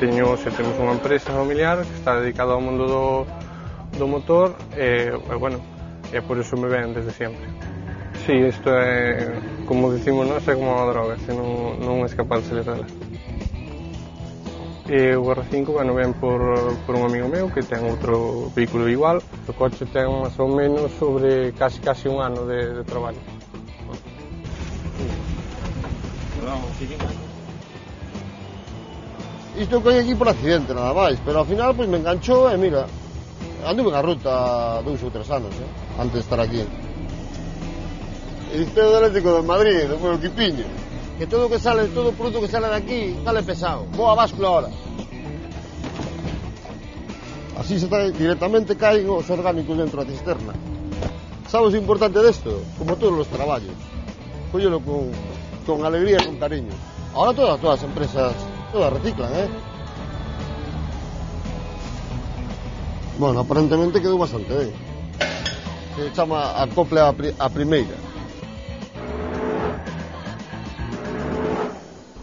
temos unha empresa familiar que está dedicada ao mundo do motor e por iso me ven desde sempre. Sí, isto é, como dicimos nós, é como unha droga, se non é capaz de salir dela. E o R5 ven por un amigo meu que ten outro vehículo igual. O coche ten máis ou menos sobre casi un ano de traballo. Isto coi aquí por accidente nada máis, pero ao final pois me enganchou e mira, anduve na ruta 2 ou 3 anos, antes de estar aquí. E isto é o eléctrico de Madrid, do meu equipiño, que todo o produto que sale de aquí sale pesado, boa báscula ahora. Así directamente caen os orgánicos dentro da cisterna. Sabes o importante desto? Como todos os traballos, cóllelo con alegría e con cariño. Ahora todas as empresas todas reciclan, Bueno, aparentemente quedou bastante ben. Se chama acople a primeira.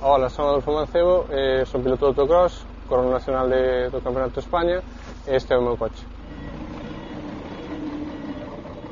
Hola, son Adolfo Mancebo, son piloto de autocross, corredor nacional do Campeonato de España e este é o meu coche.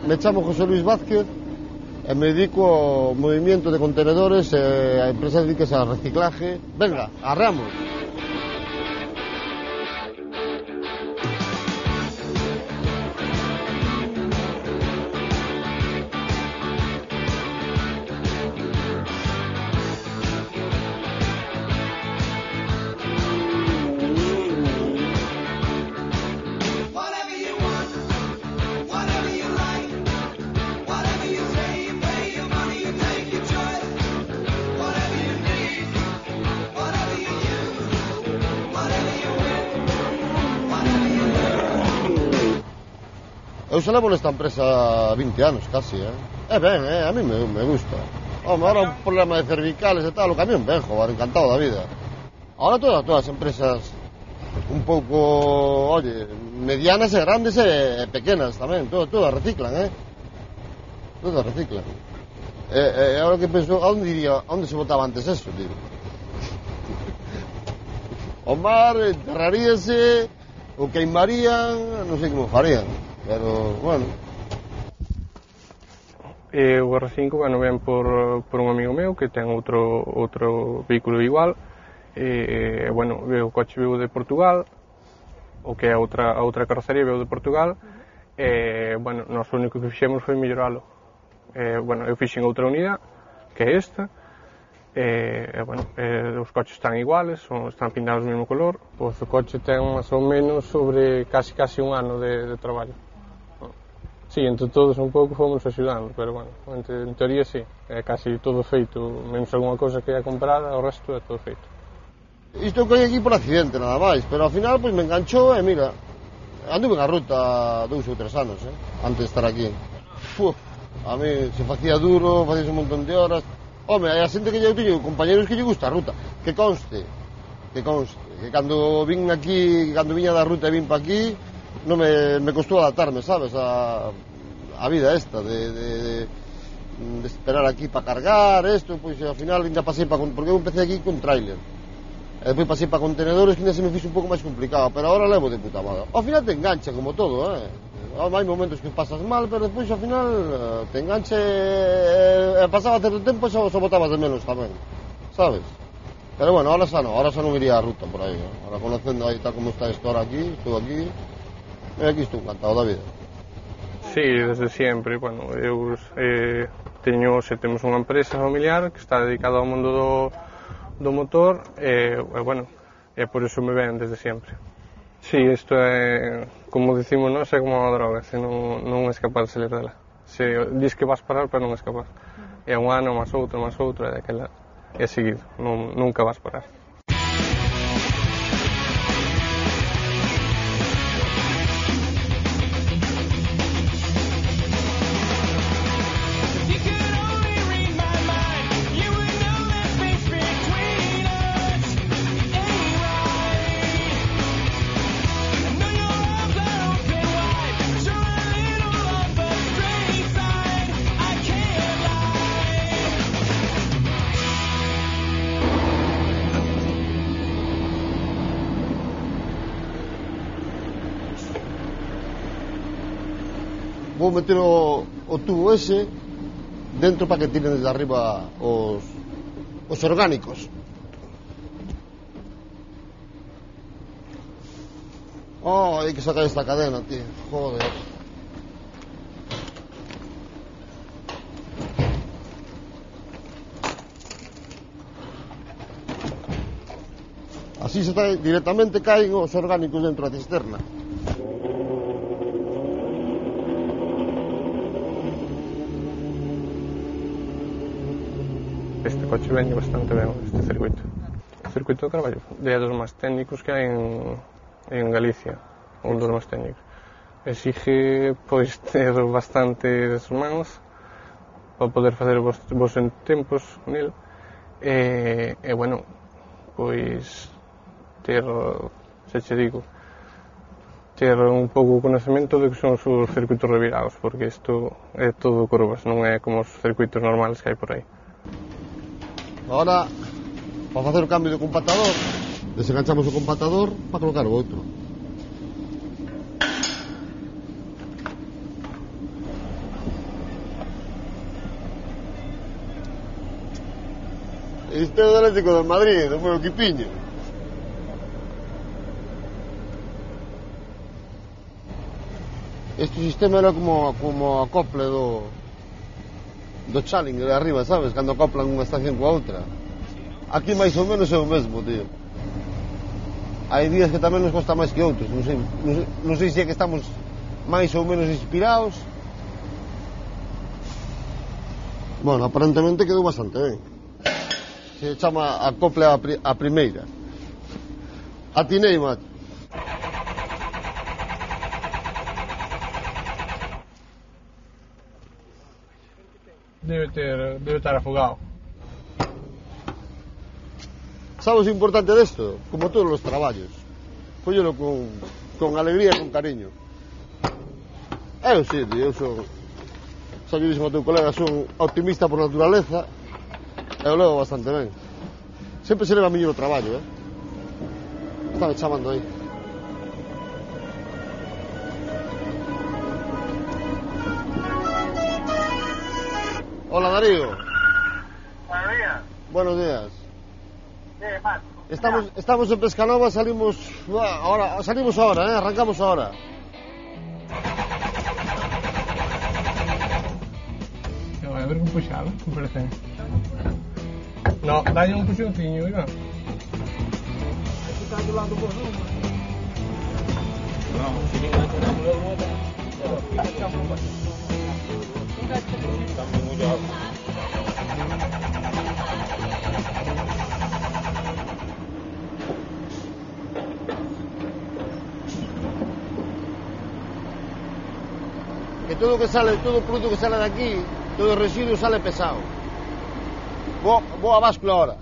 Me chamo José Luis Vázquez e me dedico ao movimento de contenedores e a empresa dedica a reciclaje. Venga, arreamos! Eu xa levo nesta empresa 20 anos casi, É ben, a mí me gusta. Home, ahora un problema de cervicales e tal, o camión ben, joder, encantado da vida. Ahora todas as empresas un pouco, medianas e grandes e pequenas tamén, todas reciclan, Todas reciclan. E agora que penso, onde se botaba antes eso, tío? O mar enterraríase, o queimarían, non sei como farían. Pero, bueno. E o R5 ven por un amigo meu que ten outro vehículo igual. O coche veu de Portugal, o que é outra carrocería veu de Portugal. Nós o único que fixemos foi melloralo. Eu fixen outra unidade, que é esta. Os coches están iguales, están pintados do mesmo color. O coche ten máis ou menos sobre casi un ano de traballo. Sí, entre todos un pouco fomos axudando, pero en teoría sí, é casi todo feito, menos algunha cousa que é comprada, o resto é todo feito. Isto coi aquí por accidente nada máis, pero ao final pois me enganchou e mira, anduve na ruta 2 ou 3 anos, antes de estar aquí. A mí se facía duro, facíase un montón de horas. Home, hai a xente que eu teño compañeros que lle gusta a ruta, que conste, que cando vin aquí, cando viña da ruta e vin pa aquí, non me costou adaptarme, sabes, a vida esta de esperar aquí para cargar isto, pois ao final ainda pasei porque eu empecé aquí con trailer e depois pasei para contenedores que ainda se me fixe un pouco máis complicado, pero agora levo de puta madre. Ao final te engancha como todo, hai momentos que pasas mal, pero depois ao final te engancha e pasaba certo tempo e só botabas de menos tamén, sabes? Pero bueno, ahora xa non iría a ruta por aí, ahora conocendo aí tal como está isto ahora aquí, estou aquí e aquí estou encantado da vida. Sí, desde sempre, temos unha empresa familiar que está dedicada ao mundo do motor e por iso me ven desde sempre. Sí, isto é, como dicimos nós, é como unha droga, se non és capaz de salir dela. Se dis que vas parar, pero non és capaz. É un ano, máis outro, e daquela é seguido, nunca vas parar. vou meter o tubo ese dentro para que tiren desde arriba os orgánicos. Oh, hai que sacar esta cadena, tío. Joder. Así directamente caen os orgánicos dentro da cisterna. Este coche vende bastante ben este circuito. O circuito de Carballo é dos máis técnicos que hai en Galicia, un dos máis técnicos. Exige pois ter bastantes mans para poder facer vos tempos nel e bueno, pois ter, se che digo, ter un pouco o conocemento de que son os circuitos revirados, porque isto é todo curvas, non é como os circuitos normales que hai por aí. Ahora, para facer o cambio de compactador, desenganchamos o compactador para colocar o outro. Este é o eléctrico de Madrid, non foi o Quipiño. Este sistema era como acople do Challenger de arriba, sabes? Cando acoplan unha estación coa outra. Aquí máis ou menos é o mesmo, tío. Hai días que tamén nos costa máis que outros. Non sei se é que estamos máis ou menos inspirados. Bueno, aparentemente quedou bastante ben. Se chama acople a primeira. Atinei, macho. Debe estar afogado. Sabes o importante desto? Como todos os traballos, collelo con alegría e con cariño. Eu sí, tío, eu son, xa lle dixen ao teu colega, son optimista por naturaleza e o levo bastante ben. Sempre se leva mellor o traballo, Estaba chamando aí. Hola, Darío. Buenos días. Buenos días. ¿Qué pasa? Estamos en Pescanova, salimos ahora, arrancamos ahora. A ver como puxalo, me parece. No, dalle un puxonciño, Iván. Aquí está do lado do botão. Não, se ninguém vai tirar a mulher, vou dar. Fica de campo, pai. Estamos muito alto. Que todo o produto que sale de aquí, todo o residuo sale pesado. Vou a báscula ahora.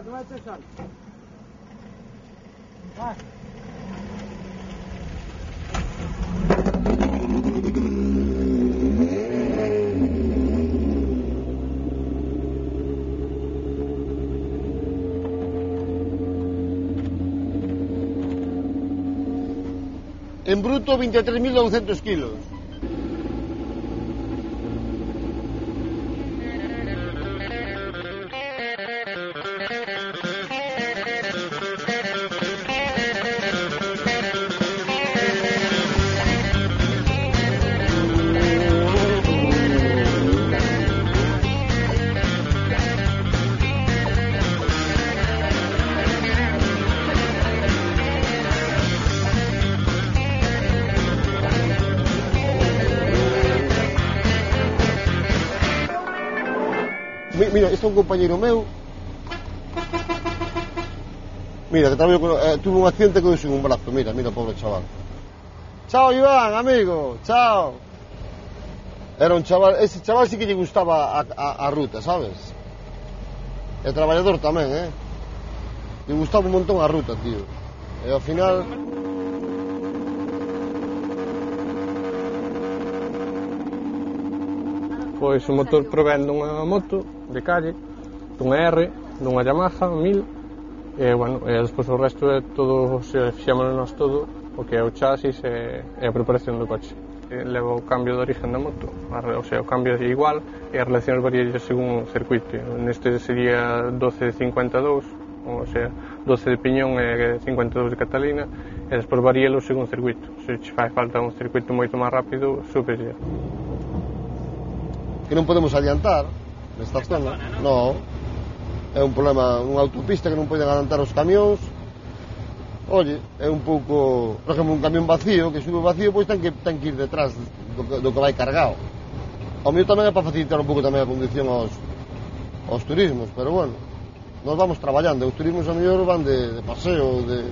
Vai testando. Vai. En bruto 23.900 kilos. Mira, este é un compañeiro meu. Mira, que tamén tuve un accidente que deu un brazo. Mira, pobre chaval. Chao, Iván, amigo, chao. Era un chaval, ese chaval sí que lle gustaba a ruta, sabes? E traballador tamén, lle gustaba un montón a ruta, tío. E ao final... Pois o motor provén dunha moto de calle, dunha R, dunha Yamaha 1000, e, bueno, e despois o resto é todo, fixémoslo nós todo, o que é o chasis e a preparación do coche. Leva o cambio de origen da moto, o sea, o cambio é igual e as relacións varían según o circuito. Neste sería 12-52, o sea, 12 de piñón e 52 de Catalina, e despois varíalo según o circuito. Se che fai falta un circuito moito máis rápido, súbeslle. Que non podemos adiantar nesta zona, non. É un problema, unha autopista que non poden adiantar os camións. Oye, é un pouco, por exemplo, un camión vacío, que sube vacío, pois ten que ir detrás do que vai cargado. O mío tamén é para facilitar un pouco tamén a condición aos turismos, pero bueno, nós vamos traballando, os turismos a mellor van de paseo ou de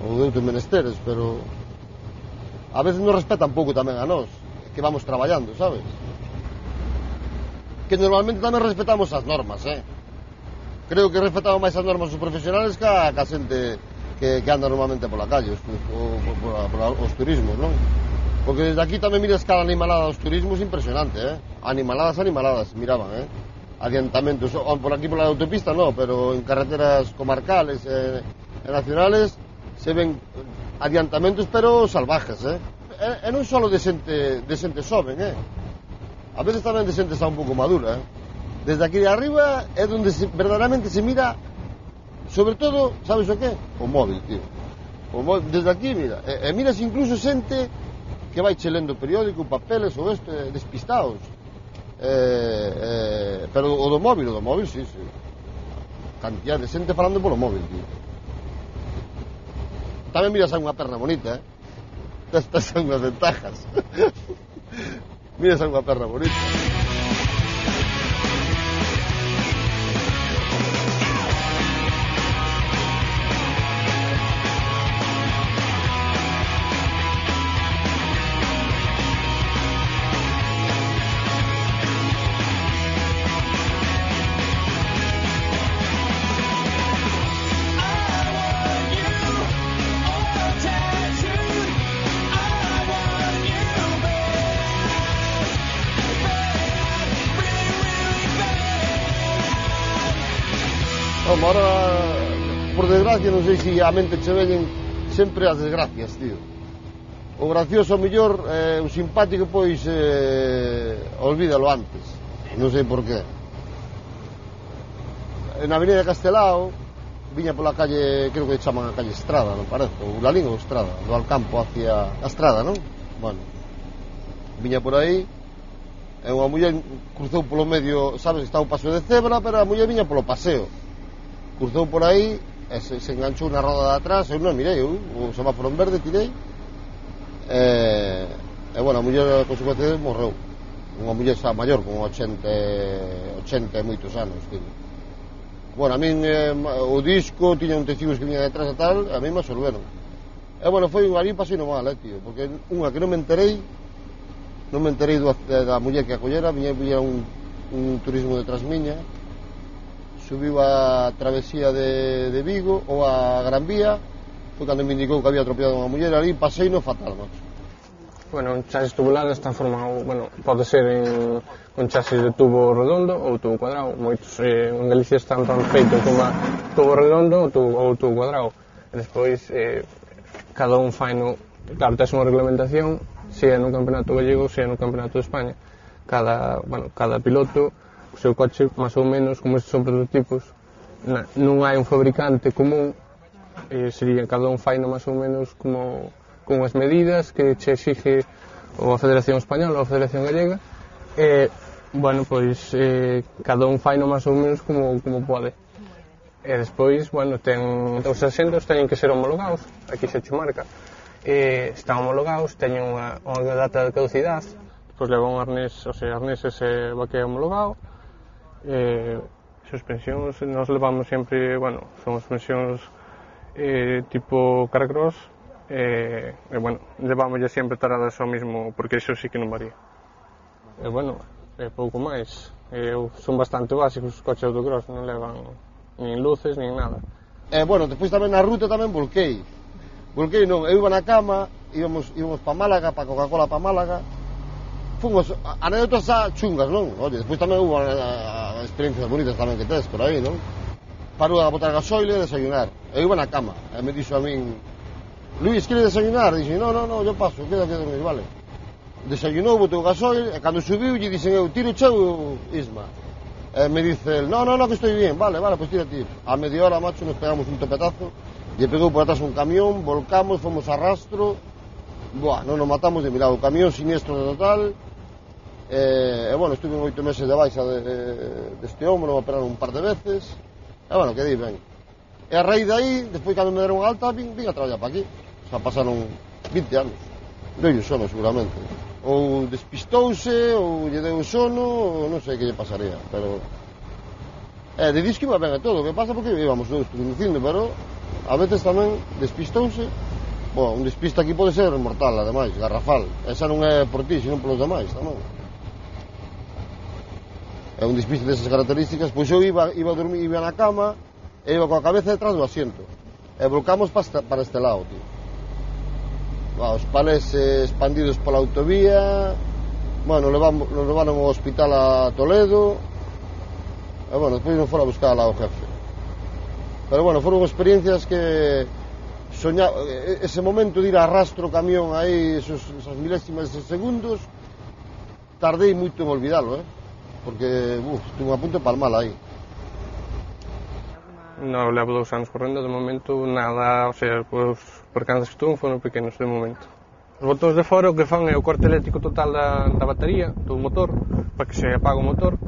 outros menesteres, pero a veces nos respetan pouco tamén a nós, que vamos traballando, sabes? Que normalmente tamén respetamos as normas, Creo que respetamos máis as normas os profesionales que a xente que anda normalmente pola calle, os turismos, non? Porque desde aquí tamén miras cada animalada dos turismos impresionante, Animaladas, miraban, Adiantamentos, por aquí pola autopista non, pero en carreteras comarcales e nacionales se ven adiantamentos pero salvajes, E non só de xente xoven, A veces tamén de xente xa un pouco madura, Desde aquí de arriba é onde verdadeiramente se mira, sobre todo, sabes o que? O móvil, tío. Desde aquí, mira, e miras incluso xente que vai che lendo periódico, papeles ou despistados. Pero o do móvil, sí. Cantidad de xente falando polo móvil, tío. Tamén miras a unha perna bonita, Estas son as ventajas. Miras a unha perna bonita. Ahora, por desgracia, non sei se a mente che veñen sempre as desgracias, tío. O gracioso, o mellor, o simpático, pois, olvídalo antes. Non sei por qué. Na avenida de Castelao, viña pola calle, creo que chaman a calle Estrada, non parece, ou Lalín ou Estrada, do Alcampo hacia a Estrada, non? Bueno, viña por aí, e unha muller cruzou polo medio, sabes, está o paso de cebra, pero a muller viña polo paseo. Cruzou por aí e se enganchou na roda de atrás, eu non mirei, o semáforo en verde, tirei e bueno, a muller a consecuencia morreu. Unha muller xa maior, con 80 e moitos anos, tío. Bueno, a min o disco tiña un testigos que viña detrás e tal, a min me absorberon. E bueno, foi un alín pasino mal, tío, porque unha que non me enterei da muller que a collera, viña un turismo detrás miña, subiu a travesía de Vigo ou a Gran Vía, foi cando me indicou que había atropellado unha muller ali, pasei no fatal, macho. Bueno, un chasis tubular está formado, bueno, pode ser un chasis de tubo redondo ou tubo cuadrado. Moitos en Galicia están tan feitos como tubo redondo ou tubo cuadrado. E despois, cada un fai no... Claro, tes unha reglamentación, se é no Campeonato Gallego, se é no Campeonato de España. Cada piloto, o seu coche, máis ou menos, como estes son prototipos, non hai un fabricante común, sería cada un fai no máis ou menos como con as medidas que che exige ou a Federación Española ou a Federación Gallega, e, bueno, pois, cada un fai no máis ou menos como pode. E despois, bueno, os asentos teñen que ser homologados, aquí se che marca, están homologados, teñen unha data de caducidade, despois leva un arnés, o sea, arneses e baquea homologado. Suspensións, nos levamos sempre, bueno, son suspensións tipo carcross, bueno, levámoslle sempre taradas ao mismo, porque iso sí que non varía. Bueno, pouco máis, son bastante básicos os coches autocross, non levan nin luces, nin nada. Bueno, despois tamén na ruta tamén volquei non, eu iba na cama, íbamos pa Málaga, pa Coca-Cola pa Málaga. fomos anécdotas chungas, non? Oye, despois tamén hubo experiencias bonitas tamén que tes por aí, non? Parou a botar gasoile e desayunar. Eu iba na cama, e me dixo a min: Luís, queres desayunar? Dixo, no, yo paso, queda dormir, vale. Desayunou, botou gasoil, e cando subiu, lle dixen eu, tiro cheu, Isma. E me dice el, no, que estoy bien, vale, pues tira ti. A media hora, macho, nos pegamos un topetazo, lle pegou por atrás un camión, volcamos, fomos a rastro, buah, non nos matamos de milagro, o camión siniestro de total, e bueno, estuve 8 meses de baixa deste hombro, me operaron un par de veces, e bueno, quedei ben. E a raíz de aí, despois cando me deron alta, vin a traballar para aquí, xa pasaron 20 anos, deu sono seguramente, ou despistouse, ou lle deu sono, ou non sei que lle pasaría, pero... de disco iba ben a todo, o que pasa porque íbamos dous conducindo, pero a veces tamén despistouse. Bom, un despiste aquí pode ser mortal, ademais, garrafal. Esa non é por ti, senón polos demais, tamén. É un despiste desas características, pois eu iba a dormir, iba na cama, e iba coa cabeza detrás do asiento. E volcamos para este lado, tío. Os palés expandidos pola autovía, bueno, nos levaron ao hospital a Toledo, e bueno, despois non fora a buscar lá o jefe. Pero bueno, foron experiencias que ese momento de ir a rastro camión aí, esas milésimas de segundos, tardei moito en olvidalo, porque estuve a punto de palmala aí. Non, levo 2 anos correndo, de momento nada, o sea, os percances que estuve foron pequenos de momento. Os botóns de fora o que fan é o corte eléctrico total da batería, do motor, para que se apague o motor,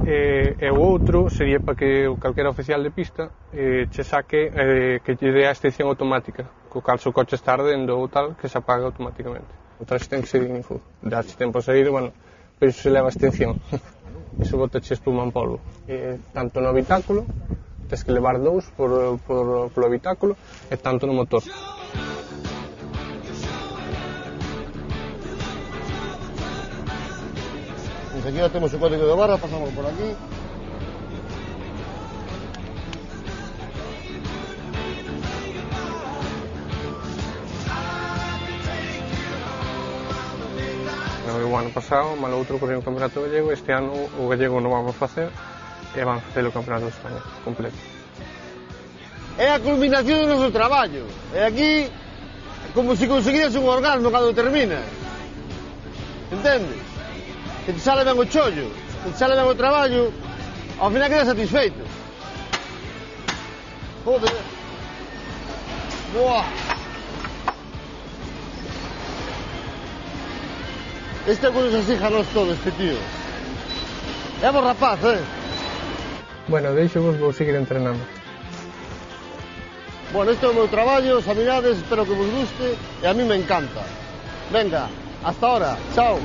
e o outro sería para que calquera oficial de pista che saque que lle dé a extinción automática, co cal se o coche está ardendo ou tal, que se apaga automáticamente. O traxe ten que ser ignífugo, dache tempo a sair, bueno, pero iso se leva a extinción, iso bota che espuma en polvo, tanto no habitáculo, tens que levar 2 polo habitáculo, e tanto no motor. Aquí ya temos o código de barra, pasamos por aquí. O ano pasado, malo outro correu o campeonato gallego, este ano o gallego non vamos facer, e van facer o campeonato de España completo. É a culminación do noso traballo, e aquí como se conseguiras un orgasmo cando terminas, entendes? Que te sale ben o chollo, que te sale ben o traballo, ao final quedas satisfeito. Joder. Buah. Este é o que nos exíjanos todo, este tío. É bo rapaz, Bueno, deixo-vos, vou seguir entrenando. Bueno, este é o meu traballo, sabidades, espero que vos guste, e a mí me encanta. Venga, hasta ahora, chao.